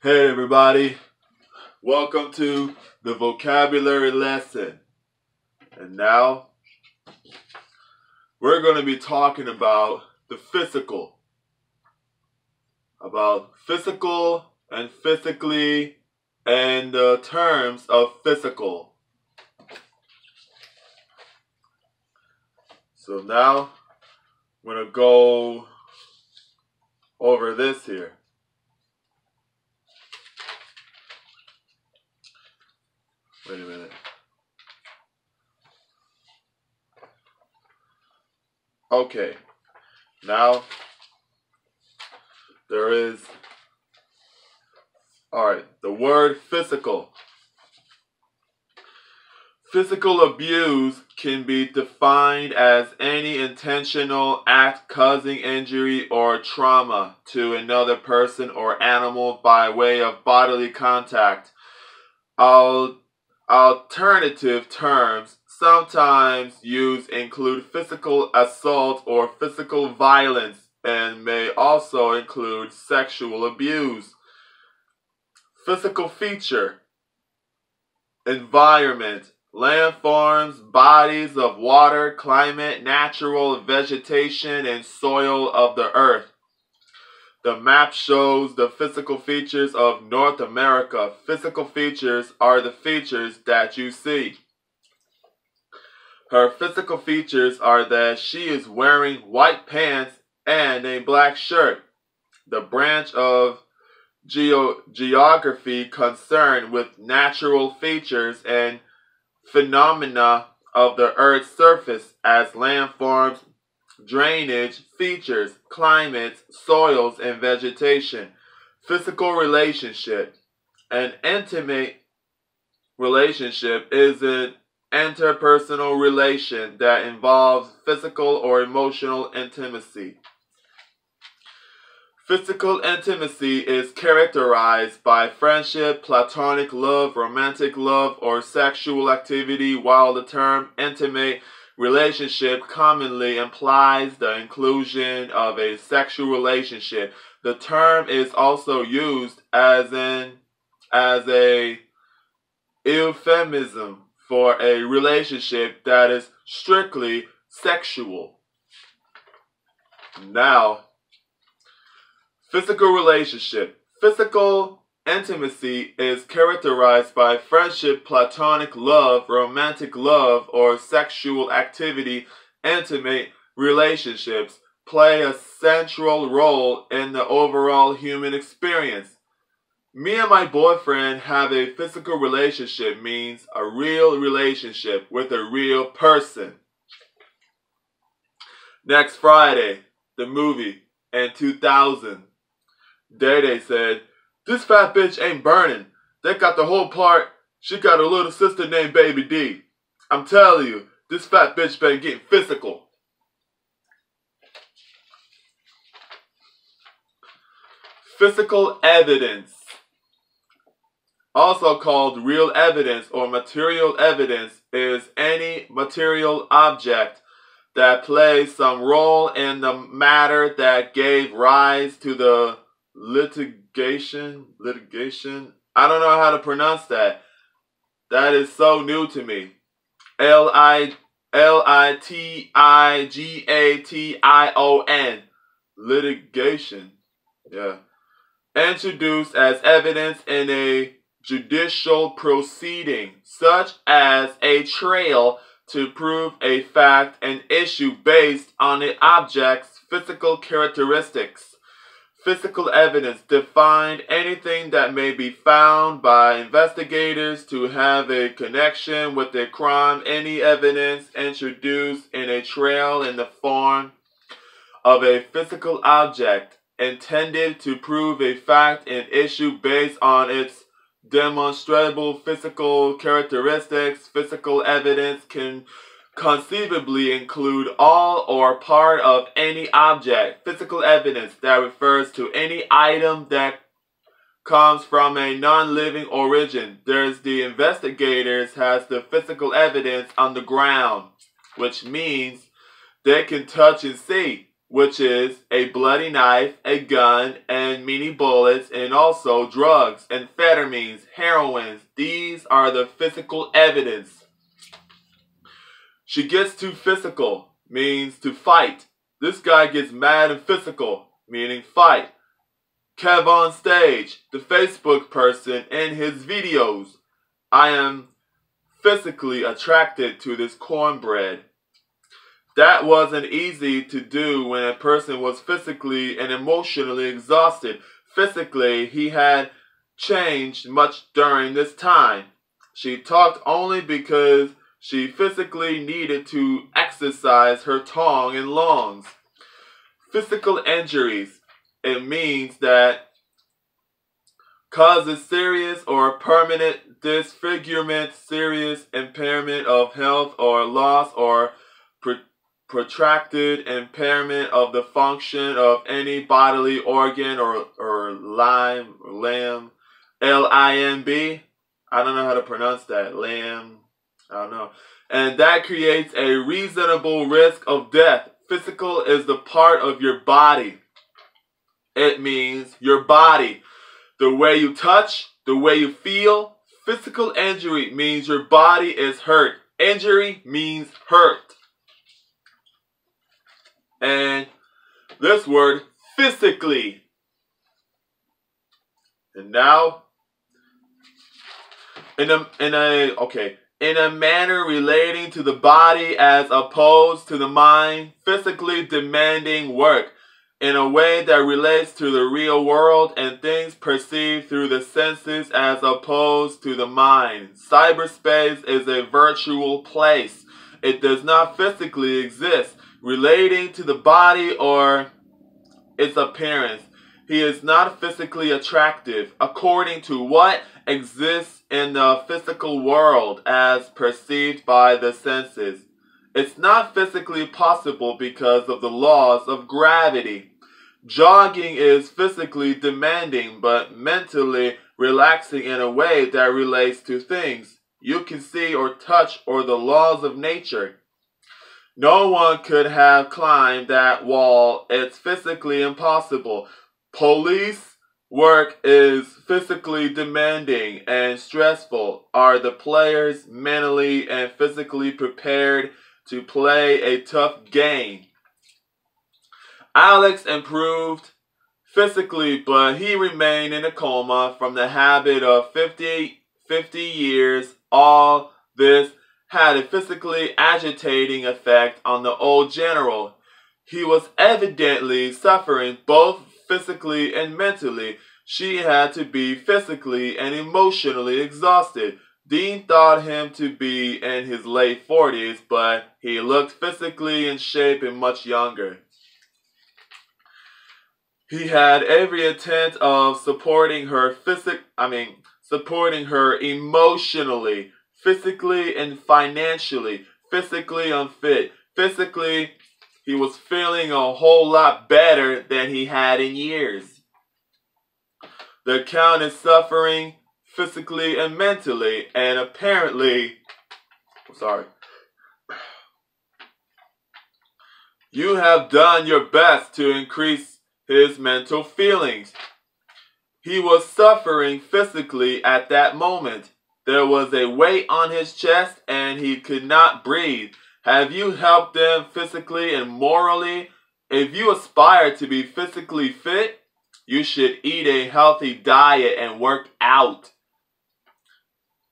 Hey everybody, welcome to the vocabulary lesson. And now we're going to be talking about the physical. About physical and physically and the terms of physical. So now I'm going to go over this here. Wait a minute. Okay, now there is, the word physical. Physical abuse can be defined as any intentional act causing injury or trauma to another person or animal by way of bodily contact. Alternative terms sometimes used include physical assault or physical violence and may also include sexual abuse. Physical feature, environment, landforms, bodies of water, climate, natural vegetation, and soil of the earth. The map shows the physical features of North America. Physical features are the features that you see. Her physical features are that she is wearing white pants and a black shirt. The branch of geography concerned with natural features and phenomena of the Earth's surface as landforms, drainage, features, climates, soils, and vegetation. Physical relationship. An intimate relationship is an interpersonal relation that involves physical or emotional intimacy. Physical intimacy is characterized by friendship, platonic love, romantic love, or sexual activity, while the term intimate relationship commonly implies the inclusion of a sexual relationship. The term is also used as a euphemism for a relationship that is strictly sexual. Now, physical relationship. Physical intimacy is characterized by friendship, platonic love, romantic love, or sexual activity. Intimate relationships play a central role in the overall human experience. Me and my boyfriend have a physical relationship means a real relationship with a real person. Next Friday, the movie, in 2000. Day said, "This fat bitch ain't burning. They got the whole part. She got a little sister named Baby D. I'm telling you, this fat bitch been getting physical." Physical evidence. Also called real evidence or material evidence is any material object that plays some role in the matter that gave rise to the litigation. I don't know how to pronounce that. That is so new to me. Litigation. Litigation. Yeah. Introduced as evidence in a judicial proceeding, such as a trial to prove a fact and issue based on the object's physical characteristics. Physical evidence defined anything that may be found by investigators to have a connection with a crime. Any evidence introduced in a trial in the form of a physical object intended to prove a fact and issue based on its demonstrable physical characteristics. Physical evidence can conceivably include all or part of any object. Physical evidence that refers to any item that comes from a non-living origin. There's the investigators has the physical evidence on the ground, which means they can touch and see. which is a bloody knife, a gun, and many bullets, and also drugs, amphetamines, heroin. These are the physical evidence. She gets too physical, means to fight. This guy gets mad and physical, meaning fight. Kev on stage, the Facebook person in his videos. I am physically attracted to this cornbread. That wasn't easy to do when a person was physically and emotionally exhausted. Physically, he had changed much during this time. She talked only because she physically needed to exercise her tongue and lungs. Physical injuries. It means that causes serious or permanent disfigurement, serious impairment of health or loss or protracted impairment of the function of any bodily organ or limb, L-I-M-B. I don't know how to pronounce that. Limb. I don't know. And that creates a reasonable risk of death. Physical is the part of your body. It means your body. The way you touch, the way you feel. Physical injury means your body is hurt. Injury means hurt. And this word, physically. And now, in a manner relating to the body as opposed to the mind, physically demanding work in a way that relates to the real world and things perceived through the senses as opposed to the mind. Cyberspace is a virtual place. It does not physically exist. Relating to the body or its appearance. He is not physically attractive according to what exists in the physical world as perceived by the senses. It's not physically possible because of the laws of gravity. Jogging is physically demanding but mentally relaxing in a way that relates to things you can see or touch or the laws of nature. No one could have climbed that wall. It's physically impossible. Police work is physically demanding and stressful. Are the players mentally and physically prepared to play a tough game? Alex improved physically, but he remained in a coma from the habit of 50 years. All this had a physically agitating effect on the old general. He was evidently suffering both physically and mentally. She had to be physically and emotionally exhausted. Dean thought him to be in his late 40s, but he looked physically in shape and much younger. He had every intent of supporting her emotionally, physically and financially. Physically unfit. Physically, he was feeling a whole lot better than he had in years. The Count is suffering physically and mentally, and apparently, you have done your best to increase his mental feelings. He was suffering physically at that moment. There was a weight on his chest and he could not breathe. Have you helped them physically and morally? If you aspire to be physically fit, you should eat a healthy diet and work out.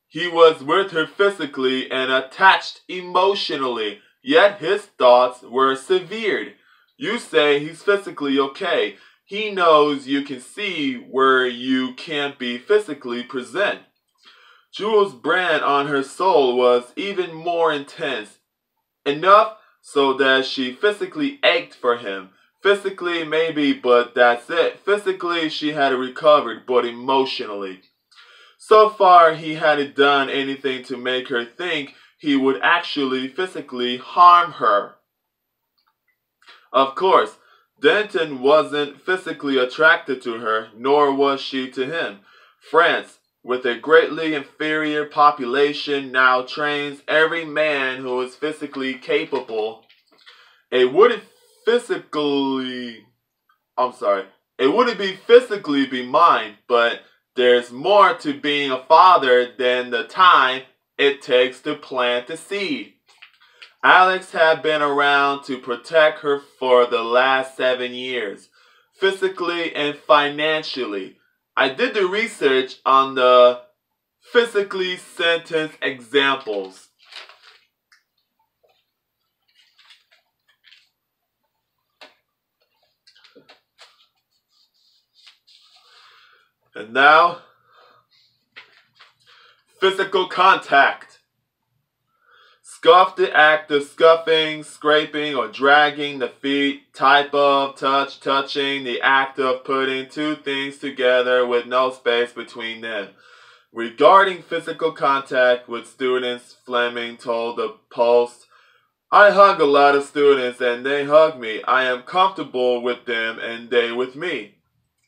He was with her physically and attached emotionally, yet his thoughts were severed. You say he's physically okay. He knows you can see where you can't be physically present. Jules' brand on her soul was even more intense. Enough so that she physically ached for him. Physically, maybe, but that's it. Physically, she had recovered, but emotionally. So far, he hadn't done anything to make her think he would actually physically harm her. Of course, Denton wasn't physically attracted to her, nor was she to him. France, with a greatly inferior population, now trains every man who is physically capable. A wooden physically, it wouldn't be physically be mine, but there's more to being a father than the time it takes to plant the seed. Alex had been around to protect her for the last 7 years, physically and financially. I did the research on the physically sentenced examples. And now, physical contact. Scuff, the act of scuffing, scraping, or dragging the feet. Type of touch, touching, the act of putting two things together with no space between them. Regarding physical contact with students, Fleming told the Post, I hug a lot of students and they hug me. I am comfortable with them and they with me.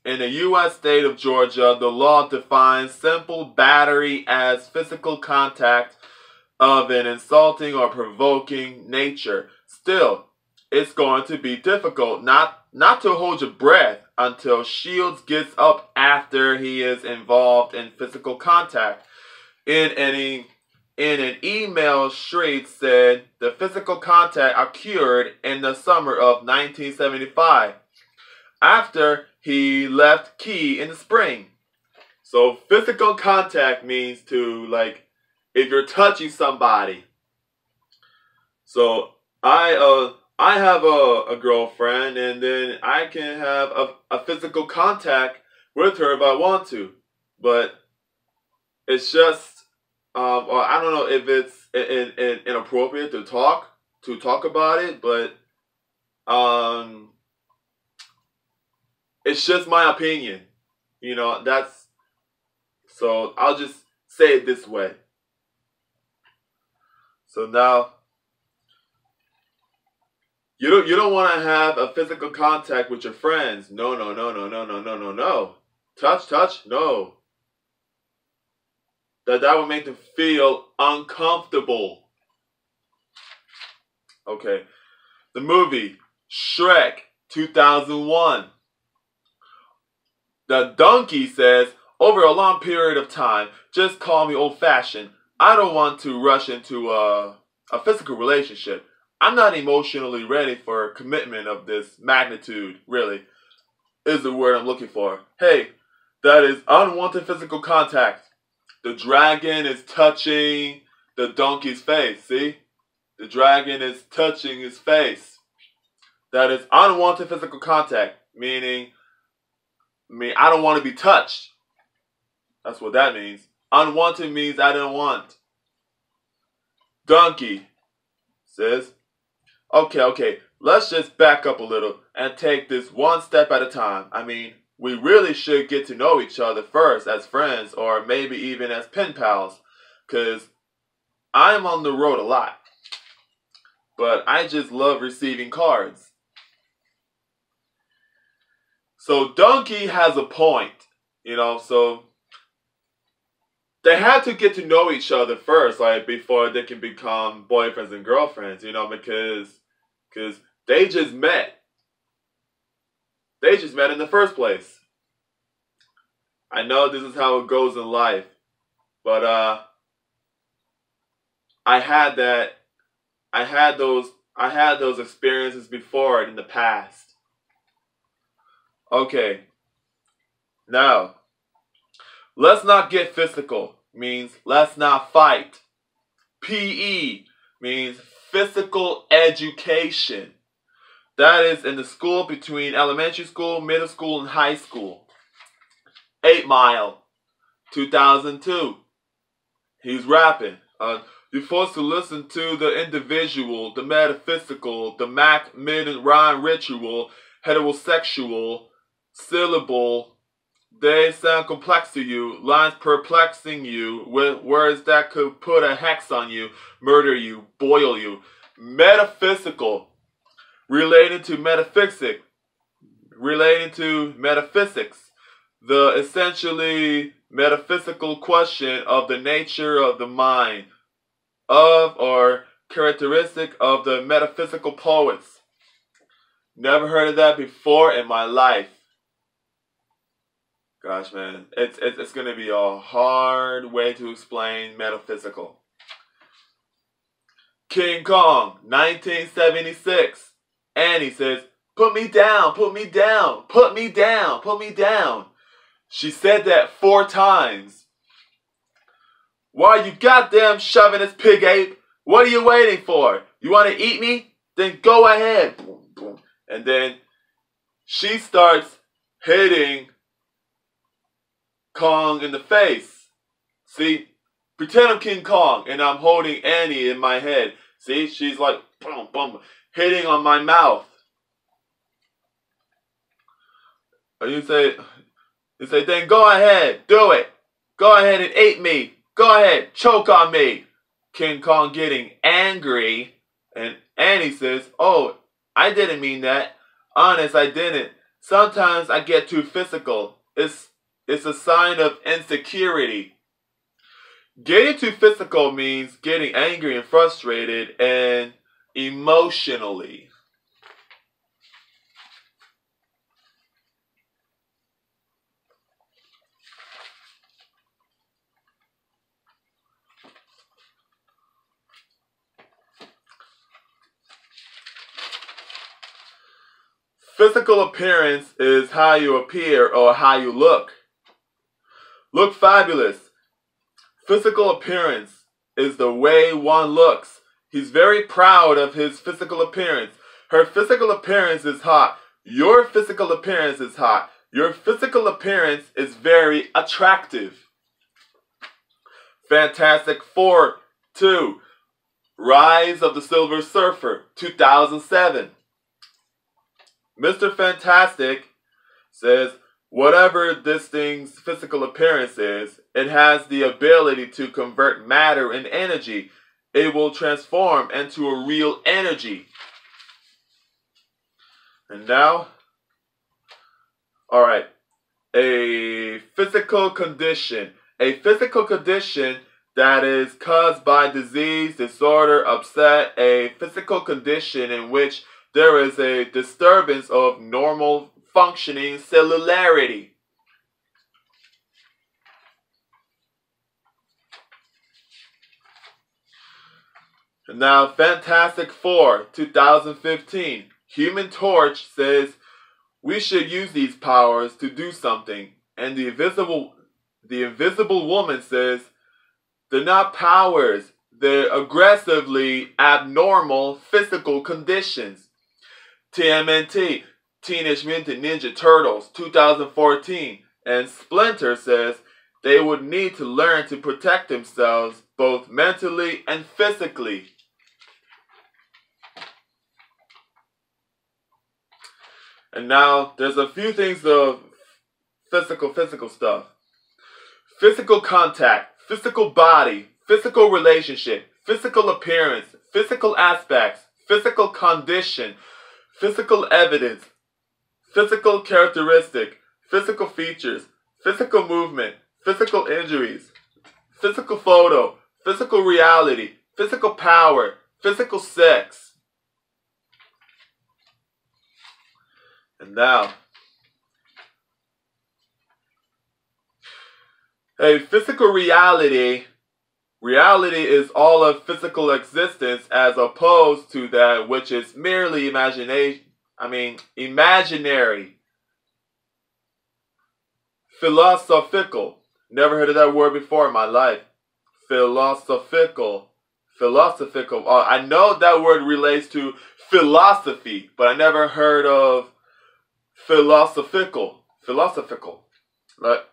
In the U.S. state of Georgia, the law defines simple battery as physical contact of an insulting or provoking nature. Still, it's going to be difficult not to hold your breath until Shields gets up after he is involved in physical contact. In an email, Shreed said the physical contact occurred in the summer of 1975 after he left Key in the spring. So physical contact means to, like, if you're touching somebody. So I have a girlfriend, and then I can have a physical contact with her if I want to, but it's just or I don't know if it's inappropriate to talk about it, but it's just my opinion. You know, so I'll just say it this way. So now, you don't want to have a physical contact with your friends. No. Touch, no. That would make them feel uncomfortable. Okay. The movie Shrek 2001. The donkey says, over a long period of time, just call me old-fashioned. I don't want to rush into a physical relationship. I'm not emotionally ready for a commitment of this magnitude, really, is the word I'm looking for. Hey, that is unwanted physical contact. The dragon is touching the donkey's face, see? The dragon is touching his face. That is unwanted physical contact, meaning I don't want to be touched. That's what that means. Unwanted means I don't want. Donkey says, okay, let's just back up a little and take this one step at a time. I mean, we really should get to know each other first as friends or maybe even as pen pals, because I'm on the road a lot. But I just love receiving cards. So Donkey has a point, so they had to get to know each other first, like, before they can become boyfriends and girlfriends, because they just met. They just met in the first place. I know this is how it goes in life, but I had those experiences before in the past. Okay. Now, let's not get physical means let's not fight. PE means physical education. That is in the school between elementary school, middle school, and high school. 8 Mile, 2002. He's rapping. You're forced to listen to the individual, the metaphysical, the Mac mid-rhyme ritual, heterosexual, syllable. They sound complex to you, lines perplexing you, with words that could put a hex on you, murder you, boil you. Metaphysical, related to metaphysics, the essentially metaphysical question of the nature of the mind, of or characteristic of the metaphysical poets. Never heard of that before in my life. Gosh, man, it's going to be a hard way to explain metaphysical. King Kong, 1976. And he says, "Put me down, put me down, put me down, put me down." She said that 4 times. Why you goddamn shoving this pig ape? What are you waiting for? You want to eat me? Then go ahead. Boom, boom. And then she starts hitting Kong in the face. See? Pretend I'm King Kong and I'm holding Annie in my head. See? She's like, boom, boom, hitting on my mouth. And you say, then go ahead, do it. Go ahead and eat me. Go ahead, choke on me. King Kong getting angry. And Annie says, "Oh, I didn't mean that. Honest, I didn't. Sometimes I get too physical. It's a sign of insecurity." Getting too physical means getting angry and frustrated and emotionally. Physical appearance is how you appear or how you look. Look fabulous. Physical appearance is the way one looks. He's very proud of his physical appearance. Her physical appearance is hot. Your physical appearance is hot. Your physical appearance is very attractive. Fantastic Four 2. Rise of the Silver Surfer, 2007. Mr. Fantastic says, whatever this thing's physical appearance is, it has the ability to convert matter and energy. It will transform into a real energy. And now, alright, a physical condition. A physical condition that is caused by disease, disorder, upset. A physical condition in which there is a disturbance of normal functioning cellularity. And now, Fantastic Four, 2015. Human Torch says we should use these powers to do something. And the invisible woman says they're not powers. They're aggressively abnormal physical conditions. TMNT, Teenage Mutant Ninja Turtles, 2014. And Splinter says they would need to learn to protect themselves both mentally and physically. And now there's a few things of physical stuff. Physical contact, physical body, physical relationship, physical appearance, physical aspects, physical condition, physical evidence, physical characteristic, physical features, physical movement, physical injuries, physical photo, physical reality, physical power, physical sex. And now, a physical reality. Reality is all of physical existence as opposed to that which is merely imaginary. Philosophical. Never heard of that word before in my life. Philosophical. I know that word relates to philosophy, but I never heard of philosophical. Like,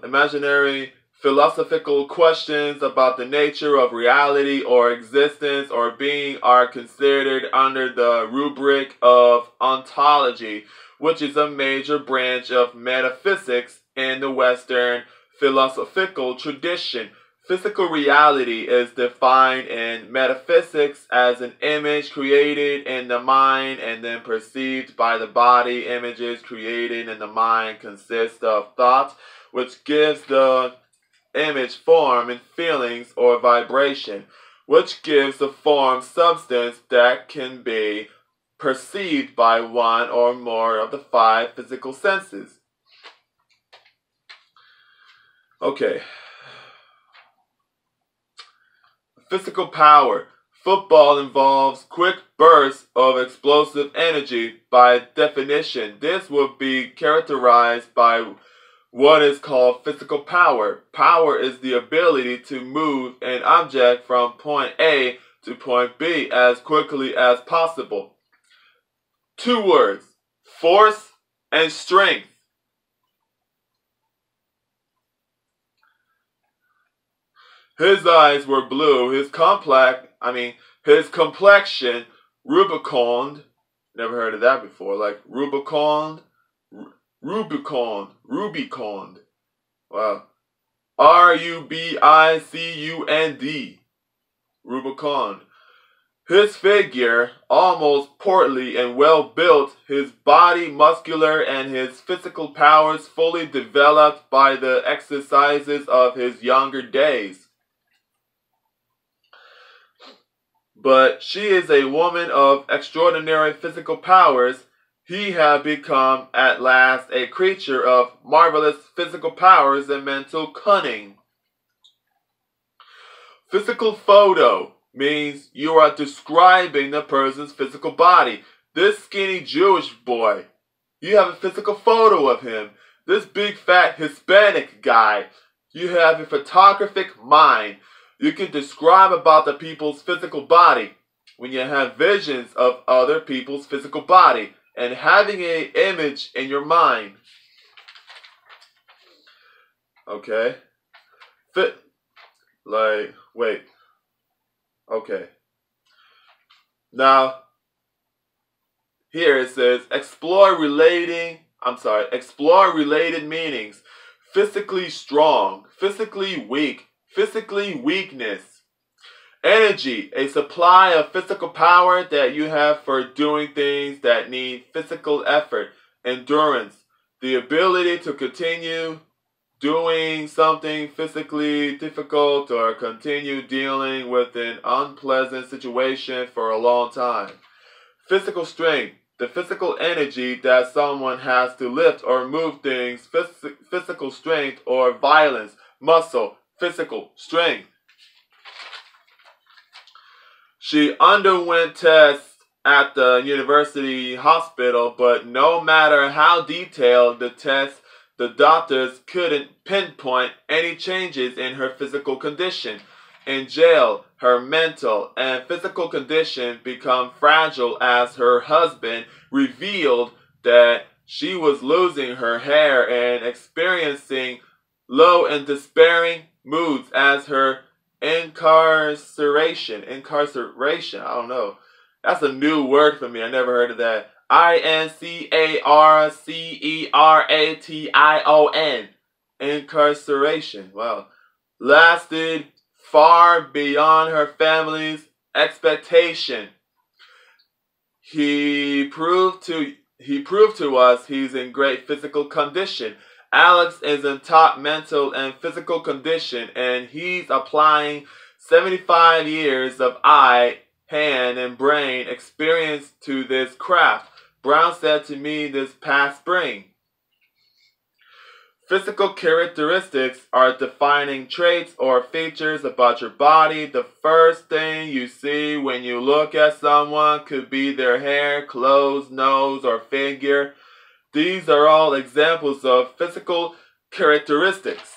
imaginary philosophical questions about the nature of reality or existence or being are considered under the rubric of ontology, which is a major branch of metaphysics in the Western philosophical tradition. Physical reality is defined in metaphysics as an image created in the mind and then perceived by the body. Images created in the mind consist of thoughts, which gives the image form and feelings or vibration, which gives the form substance that can be perceived by one or more of the 5 physical senses. Okay. Physical power. Football involves quick bursts of explosive energy. By definition, this would be characterized by what is called physical power. Power is the ability to move an object from point A to point B as quickly as possible. 2 words: force and strength. His eyes were blue, his complexion rubicund. Never heard of that before. Like rubicund. Wow. Rubicund. Rubicund. His figure, almost portly and well built, his body muscular, and his physical powers fully developed by the exercises of his younger days. But she is a woman of extraordinary physical powers. He had become at last a creature of marvelous physical powers and mental cunning. Physical photo means you are describing the person's physical body. This skinny Jewish boy, you have a physical photo of him. This big fat Hispanic guy, you have a photographic mind. You can describe about the people's physical body when you have visions of other people's physical body and having an image in your mind. Okay? Okay. Now, here it says, explore related meanings. Physically strong, physically weak, physically weakness. Energy, a supply of physical power that you have for doing things that need physical effort. Endurance, the ability to continue doing something physically difficult or continue dealing with an unpleasant situation for a long time. Physical strength, the physical energy that someone has to lift or move things. Physical strength or violence. Muscle, physical strength. She underwent tests at the university hospital, but no matter how detailed the tests, the doctors couldn't pinpoint any changes in her physical condition. In jail, her mental and physical condition became fragile as her husband revealed that she was losing her hair and experiencing low and despairing moods as her incarceration, I don't know. That's a new word for me. I never heard of that. Incarceration. Incarceration. Wow. Lasted far beyond her family's expectation. He proved to us he's in great physical condition. Alex is in top mental and physical condition, and he's applying 75 years of eye, hand, and brain experience to this craft, Brown said to me this past spring. Physical characteristics are defining traits or features about your body. The first thing you see when you look at someone could be their hair, clothes, nose, or figure. These are all examples of physical characteristics.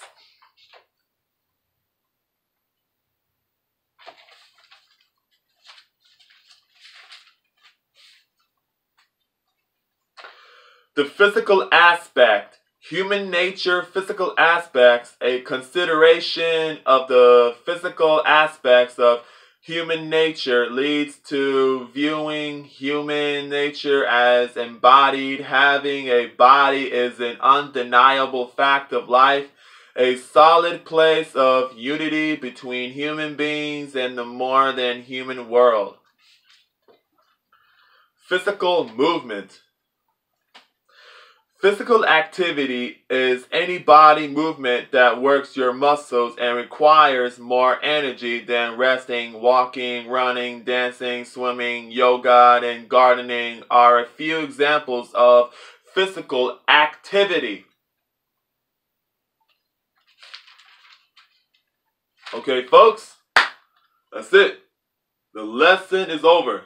The physical aspect. Human nature, physical aspects, a consideration of the physical aspects of human nature leads to viewing human nature as embodied. Having a body is an undeniable fact of life, a solid place of unity between human beings and the more than human world. Physical movement. Physical activity is any body movement that works your muscles and requires more energy than resting. Walking, running, dancing, swimming, yoga, and gardening are a few examples of physical activity. Okay, folks, that's it. The lesson is over.